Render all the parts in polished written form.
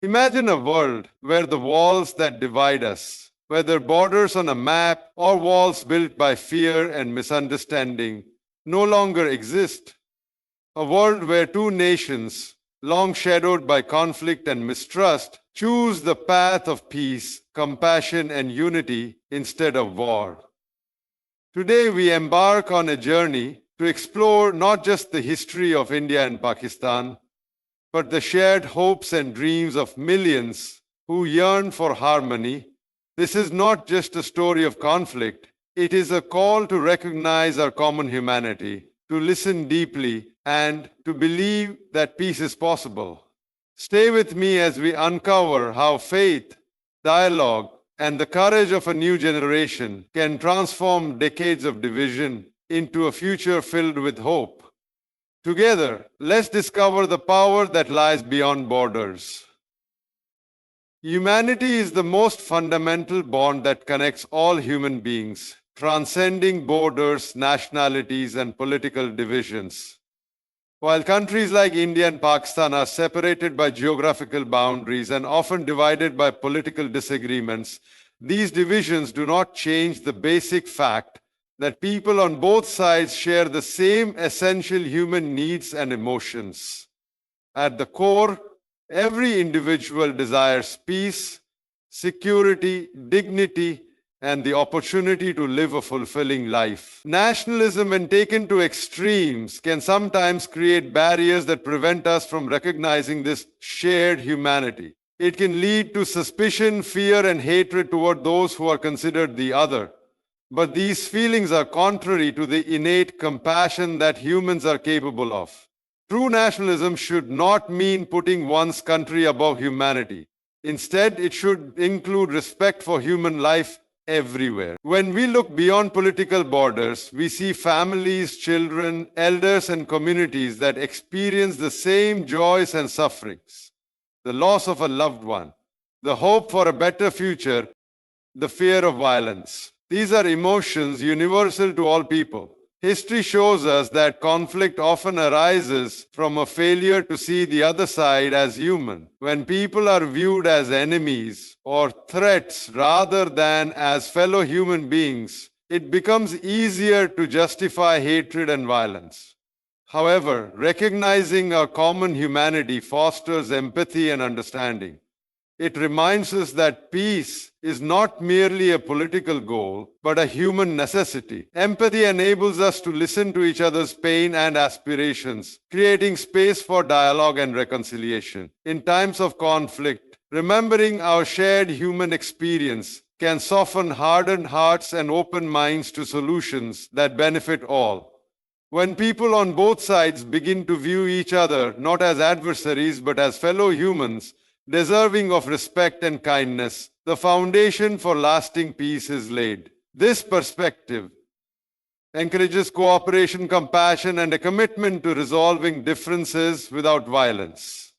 Imagine a world where the walls that divide us, whether borders on a map or walls built by fear and misunderstanding, no longer exist. A world where two nations, long shadowed by conflict and mistrust, choose the path of peace, compassion, and unity instead of war. Today, we embark on a journey to explore not just the history of India and Pakistan, but the shared hopes and dreams of millions who yearn for harmony. This is not just a story of conflict, it is a call to recognize our common humanity, to listen deeply, and to believe that peace is possible. Stay with me as we uncover how faith, dialogue, and the courage of a new generation can transform decades of division into a future filled with hope. Together, let's discover the power that lies beyond borders. Humanity is the most fundamental bond that connects all human beings, transcending borders, nationalities, and political divisions. While countries like India and Pakistan are separated by geographical boundaries and often divided by political disagreements, these divisions do not change the basic fact that people on both sides share the same essential human needs and emotions. At the core, every individual desires peace, security, dignity, and the opportunity to live a fulfilling life. Nationalism, when taken to extremes, can sometimes create barriers that prevent us from recognizing this shared humanity. It can lead to suspicion, fear, and hatred toward those who are considered the other. But these feelings are contrary to the innate compassion that humans are capable of. True nationalism should not mean putting one's country above humanity. Instead, it should include respect for human life everywhere. When we look beyond political borders, we see families, children, elders, and communities that experience the same joys and sufferings. The loss of a loved one, the hope for a better future, the fear of violence. These are emotions universal to all people. History shows us that conflict often arises from a failure to see the other side as human. When people are viewed as enemies or threats rather than as fellow human beings, it becomes easier to justify hatred and violence. However, recognizing our common humanity fosters empathy and understanding. It reminds us that peace is not merely a political goal, but a human necessity. Empathy enables us to listen to each other's pain and aspirations, creating space for dialogue and reconciliation. In times of conflict, remembering our shared human experience can soften hardened hearts and open minds to solutions that benefit all. When people on both sides begin to view each other not as adversaries but as fellow humans, deserving of respect and kindness, the foundation for lasting peace is laid. This perspective encourages cooperation, compassion, and a commitment to resolving differences without violence.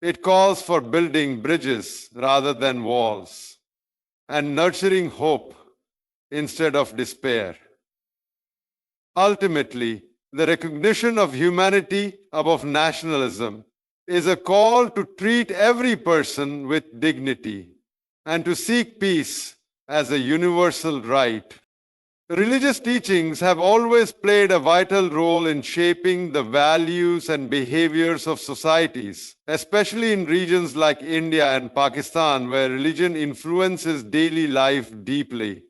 It calls for building bridges rather than walls and nurturing hope instead of despair. Ultimately, the recognition of humanity above nationalism is a call to treat every person with dignity and to seek peace as a universal right. Religious teachings have always played a vital role in shaping the values and behaviors of societies, especially in regions like India and Pakistan, where religion influences daily life deeply.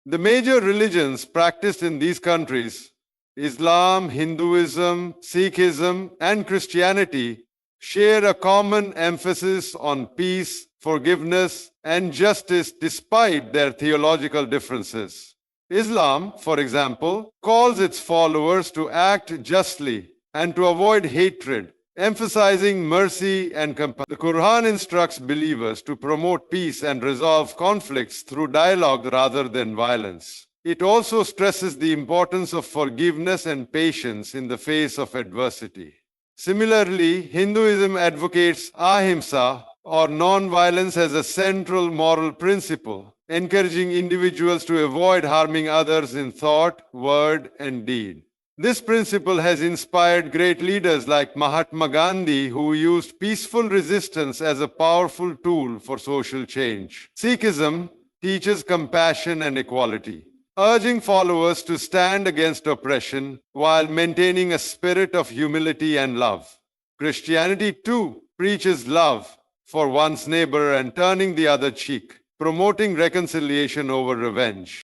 The major religions practiced in these countries, Islam, Hinduism, Sikhism, and Christianity, share a common emphasis on peace, forgiveness, and justice despite their theological differences. Islam, for example, calls its followers to act justly and to avoid hatred, emphasizing mercy and compassion. The Quran instructs believers to promote peace and resolve conflicts through dialogue rather than violence. It also stresses the importance of forgiveness and patience in the face of adversity. Similarly, Hinduism advocates ahimsa, or non-violence, as a central moral principle, encouraging individuals to avoid harming others in thought, word, and deed. This principle has inspired great leaders like Mahatma Gandhi, who used peaceful resistance as a powerful tool for social change. Sikhism teaches compassion and equality, urging followers to stand against oppression while maintaining a spirit of humility and love. Christianity, too, preaches love for one's neighbor and turning the other cheek, promoting reconciliation over revenge.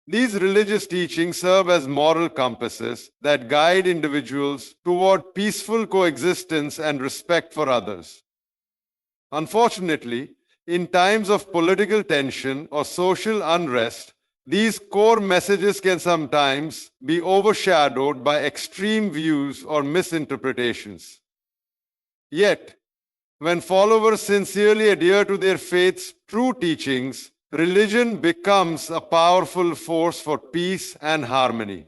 These religious teachings serve as moral compasses that guide individuals toward peaceful coexistence and respect for others. Unfortunately, in times of political tension or social unrest, these core messages can sometimes be overshadowed by extreme views or misinterpretations. Yet, when followers sincerely adhere to their faith's true teachings, religion becomes a powerful force for peace and harmony.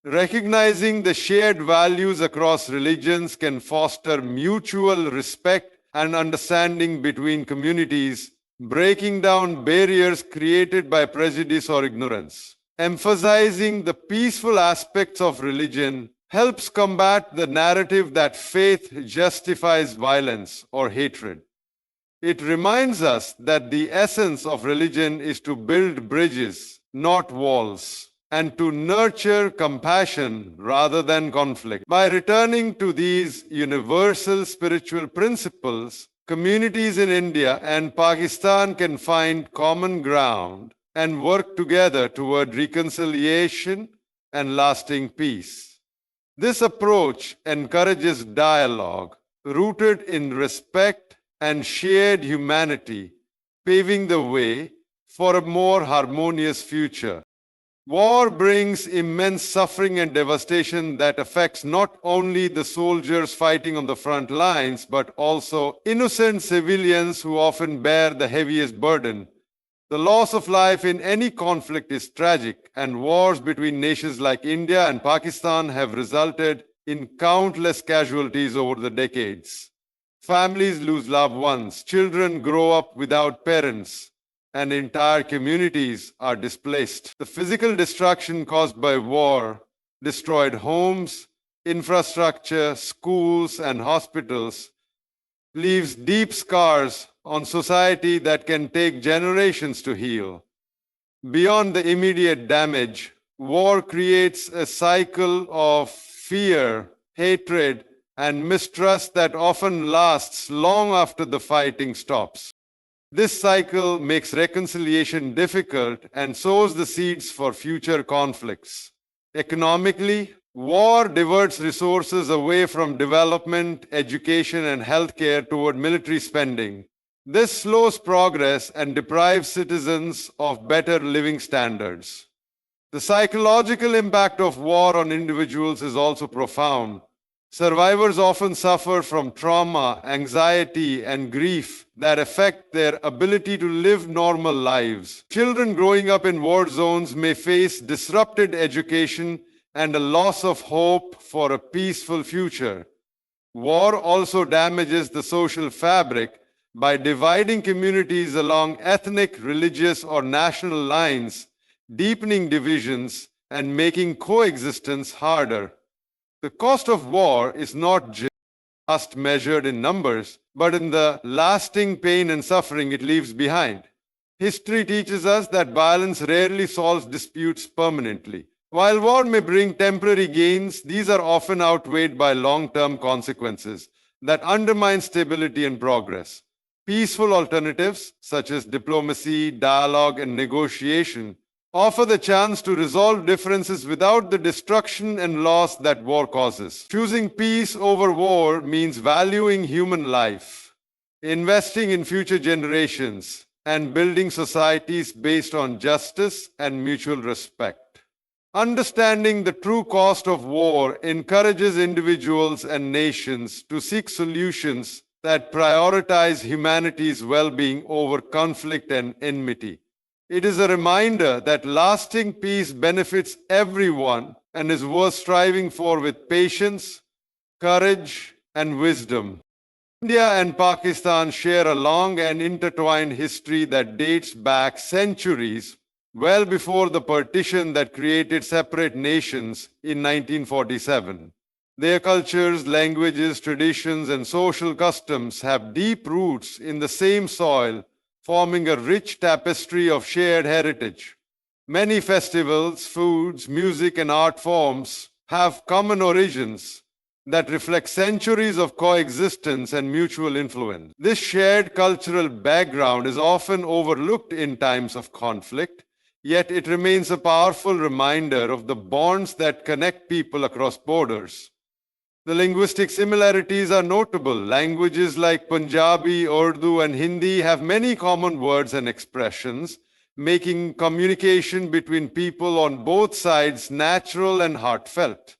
Recognizing the shared values across religions can foster mutual respect and understanding between communities, breaking down barriers created by prejudice or ignorance. Emphasizing the peaceful aspects of religion helps combat the narrative that faith justifies violence or hatred. It reminds us that the essence of religion is to build bridges, not walls, and to nurture compassion rather than conflict. By returning to these universal spiritual principles, communities in India and Pakistan can find common ground and work together toward reconciliation and lasting peace. This approach encourages dialogue rooted in respect and shared humanity, paving the way for a more harmonious future. War brings immense suffering and devastation that affects not only the soldiers fighting on the front lines, but also innocent civilians who often bear the heaviest burden. The loss of life in any conflict is tragic, and wars between nations like India and Pakistan have resulted in countless casualties over the decades. Families lose loved ones, children grow up without parents, and entire communities are displaced. The physical destruction caused by war destroyed homes, infrastructure, schools, and hospitals, leaves deep scars on society that can take generations to heal. Beyond the immediate damage, war creates a cycle of fear, hatred, and mistrust that often lasts long after the fighting stops. This cycle makes reconciliation difficult and sows the seeds for future conflicts. Economically, war diverts resources away from development, education, and healthcare toward military spending. This slows progress and deprives citizens of better living standards. The psychological impact of war on individuals is also profound. Survivors often suffer from trauma, anxiety, and grief that affect their ability to live normal lives. Children growing up in war zones may face disrupted education and a loss of hope for a peaceful future. War also damages the social fabric by dividing communities along ethnic, religious, or national lines, deepening divisions and making coexistence harder. The cost of war is not just measured in numbers, but in the lasting pain and suffering it leaves behind. History teaches us that violence rarely solves disputes permanently. While war may bring temporary gains, these are often outweighed by long-term consequences that undermine stability and progress. Peaceful alternatives, such as diplomacy, dialogue, and negotiation, offer the chance to resolve differences without the destruction and loss that war causes. Choosing peace over war means valuing human life, investing in future generations, and building societies based on justice and mutual respect. Understanding the true cost of war encourages individuals and nations to seek solutions that prioritize humanity's well-being over conflict and enmity. It is a reminder that lasting peace benefits everyone and is worth striving for with patience, courage, and wisdom. India and Pakistan share a long and intertwined history that dates back centuries, well before the partition that created separate nations in 1947. Their cultures, languages, traditions, and social customs have deep roots in the same soil, forming a rich tapestry of shared heritage. Many festivals, foods, music, and art forms have common origins that reflect centuries of coexistence and mutual influence. This shared cultural background is often overlooked in times of conflict, yet it remains a powerful reminder of the bonds that connect people across borders. The linguistic similarities are notable. Languages like Punjabi, Urdu, and Hindi have many common words and expressions, making communication between people on both sides natural and heartfelt.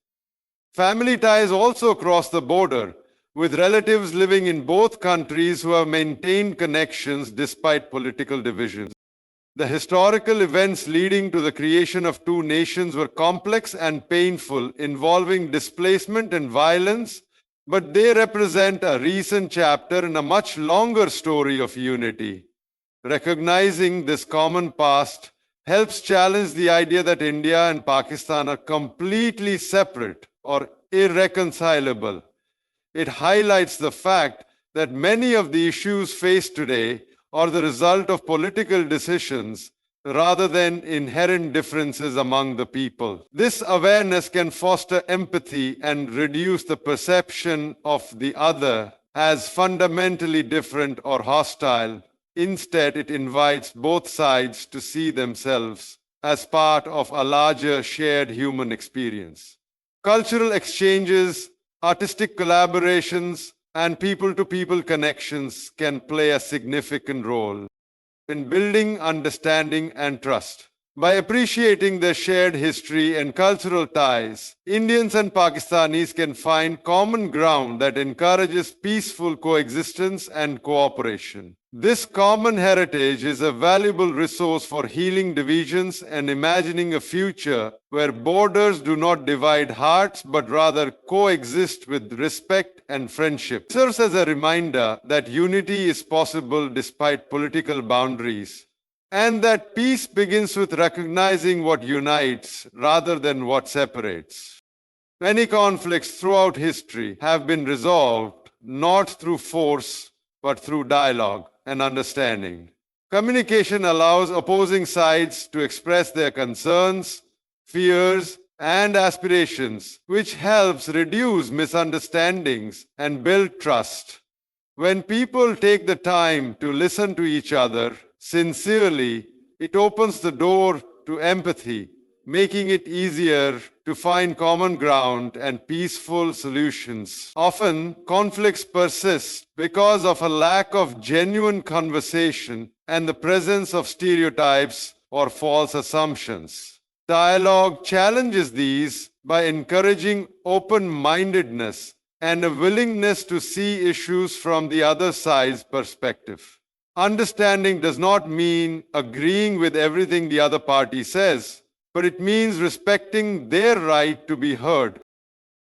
Family ties also cross the border, with relatives living in both countries who have maintained connections despite political divisions. The historical events leading to the creation of two nations were complex and painful, involving displacement and violence, but they represent a recent chapter in a much longer story of unity. Recognizing this common past helps challenge the idea that India and Pakistan are completely separate or irreconcilable. It highlights the fact that many of the issues faced today are the result of political decisions rather than inherent differences among the people. This awareness can foster empathy and reduce the perception of the other as fundamentally different or hostile. Instead, it invites both sides to see themselves as part of a larger shared human experience. Cultural exchanges, artistic collaborations, and people-to-people connections can play a significant role in building understanding and trust. By appreciating their shared history and cultural ties, Indians and Pakistanis can find common ground that encourages peaceful coexistence and cooperation. This common heritage is a valuable resource for healing divisions and imagining a future where borders do not divide hearts but rather coexist with respect and friendship. It serves as a reminder that unity is possible despite political boundaries, and that peace begins with recognizing what unites rather than what separates. Many conflicts throughout history have been resolved not through force but through dialogue and understanding. Communication allows opposing sides to express their concerns, fears, and aspirations, which helps reduce misunderstandings and build trust. When people take the time to listen to each other sincerely, it opens the door to empathy, making it easier to find common ground and peaceful solutions. Often, conflicts persist because of a lack of genuine conversation and the presence of stereotypes or false assumptions. Dialogue challenges these by encouraging open-mindedness and a willingness to see issues from the other side's perspective. Understanding does not mean agreeing with everything the other party says, but it means respecting their right to be heard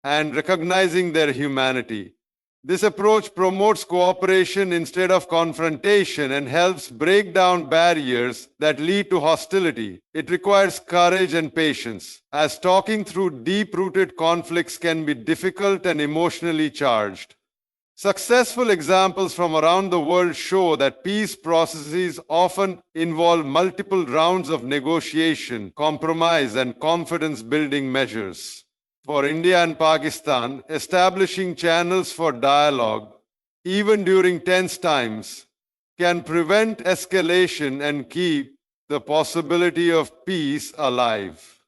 and recognizing their humanity. This approach promotes cooperation instead of confrontation and helps break down barriers that lead to hostility. It requires courage and patience, as talking through deep-rooted conflicts can be difficult and emotionally charged. Successful examples from around the world show that peace processes often involve multiple rounds of negotiation, compromise, and confidence-building measures. For India and Pakistan, establishing channels for dialogue, even during tense times, can prevent escalation and keep the possibility of peace alive.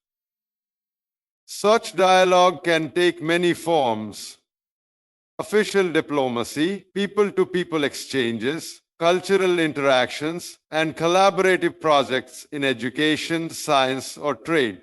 Such dialogue can take many forms: official diplomacy, people-to-people exchanges, cultural interactions, and collaborative projects in education, science, or trade.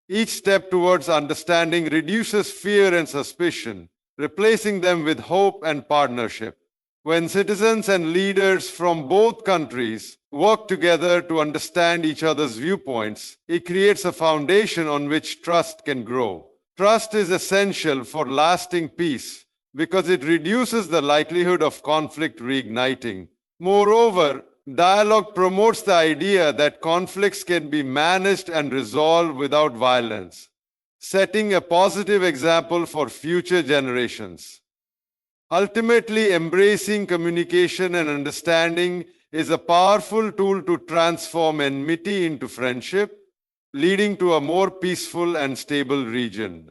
Each step towards understanding reduces fear and suspicion, replacing them with hope and partnership. When citizens and leaders from both countries work together to understand each other's viewpoints, it creates a foundation on which trust can grow. Trust is essential for lasting peace because it reduces the likelihood of conflict reigniting. Moreover, Dialogue promotes the idea that conflicts can be managed and resolved without violence, setting a positive example for future generations. Ultimately, embracing communication and understanding is a powerful tool to transform enmity into friendship, leading to a more peaceful and stable region.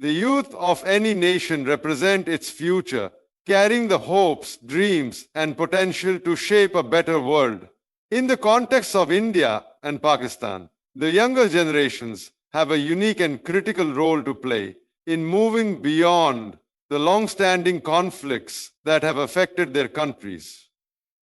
The youth of any nation represent its future, carrying the hopes, dreams, and potential to shape a better world. In the context of India and Pakistan, the younger generations have a unique and critical role to play in moving beyond the long-standing conflicts that have affected their countries.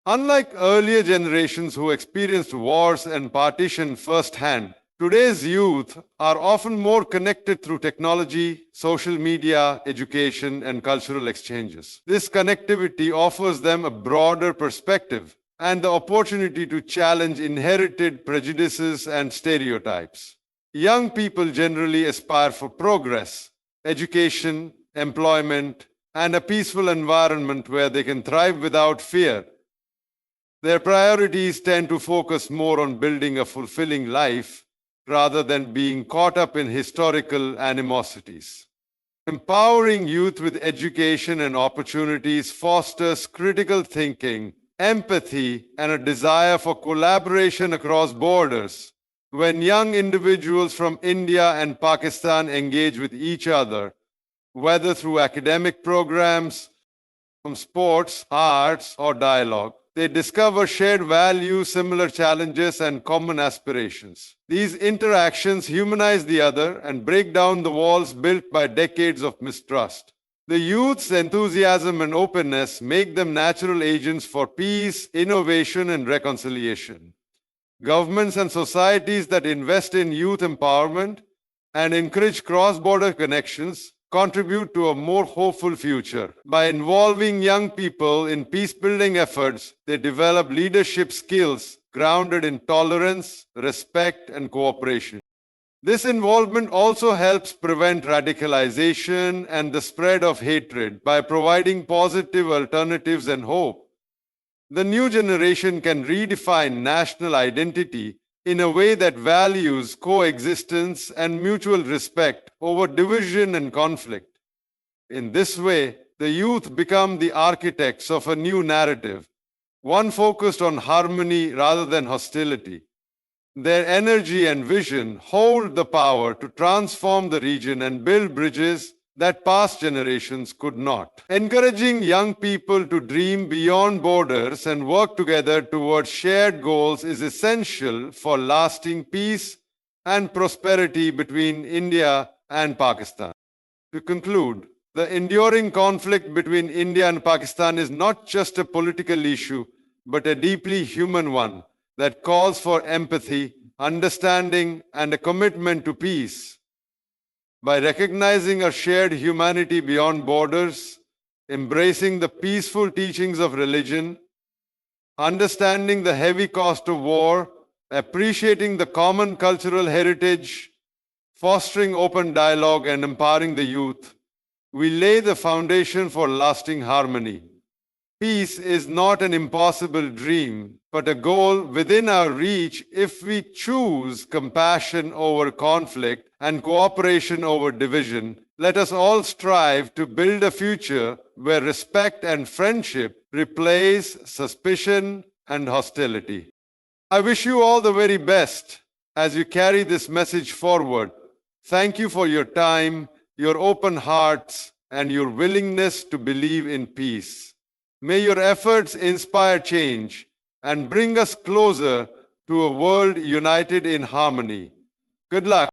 Unlike earlier generations who experienced wars and partition firsthand, today's youth are often more connected through technology, social media, education, and cultural exchanges. This connectivity offers them a broader perspective and the opportunity to challenge inherited prejudices and stereotypes. Young people generally aspire for progress, education, employment, and a peaceful environment where they can thrive without fear. Their priorities tend to focus more on building a fulfilling life rather than being caught up in historical animosities. Empowering youth with education and opportunities fosters critical thinking, empathy, and a desire for collaboration across borders. When young individuals from India and Pakistan engage with each other, whether through academic programs, from sports, arts, or dialogue, they discover shared values, similar challenges, and common aspirations. These interactions humanize the other and break down the walls built by decades of mistrust. The youth's enthusiasm and openness make them natural agents for peace, innovation, and reconciliation. Governments and societies that invest in youth empowerment and encourage cross-border connections contribute to a more hopeful future. By involving young people in peace-building efforts, they develop leadership skills grounded in tolerance, respect, and cooperation. This involvement also helps prevent radicalization and the spread of hatred by providing positive alternatives and hope. The new generation can redefine national identity in a way that values coexistence and mutual respect over division and conflict. In this way, the youth become the architects of a new narrative, one focused on harmony rather than hostility. Their energy and vision hold the power to transform the region and build bridges that past generations could not. Encouraging young people to dream beyond borders and work together towards shared goals is essential for lasting peace and prosperity between India and Pakistan. To conclude, the enduring conflict between India and Pakistan is not just a political issue, but a deeply human one that calls for empathy, understanding, and a commitment to peace. By recognizing a shared humanity beyond borders, embracing the peaceful teachings of religion, understanding the heavy cost of war, appreciating the common cultural heritage, fostering open dialogue, and empowering the youth, we lay the foundation for lasting harmony. Peace is not an impossible dream, but a goal within our reach if we choose compassion over conflict and cooperation over division. Let us all strive to build a future where respect and friendship replace suspicion and hostility. I wish you all the very best as you carry this message forward. Thank you for your time, your open hearts, and your willingness to believe in peace. May your efforts inspire change and bring us closer to a world united in harmony. Good luck.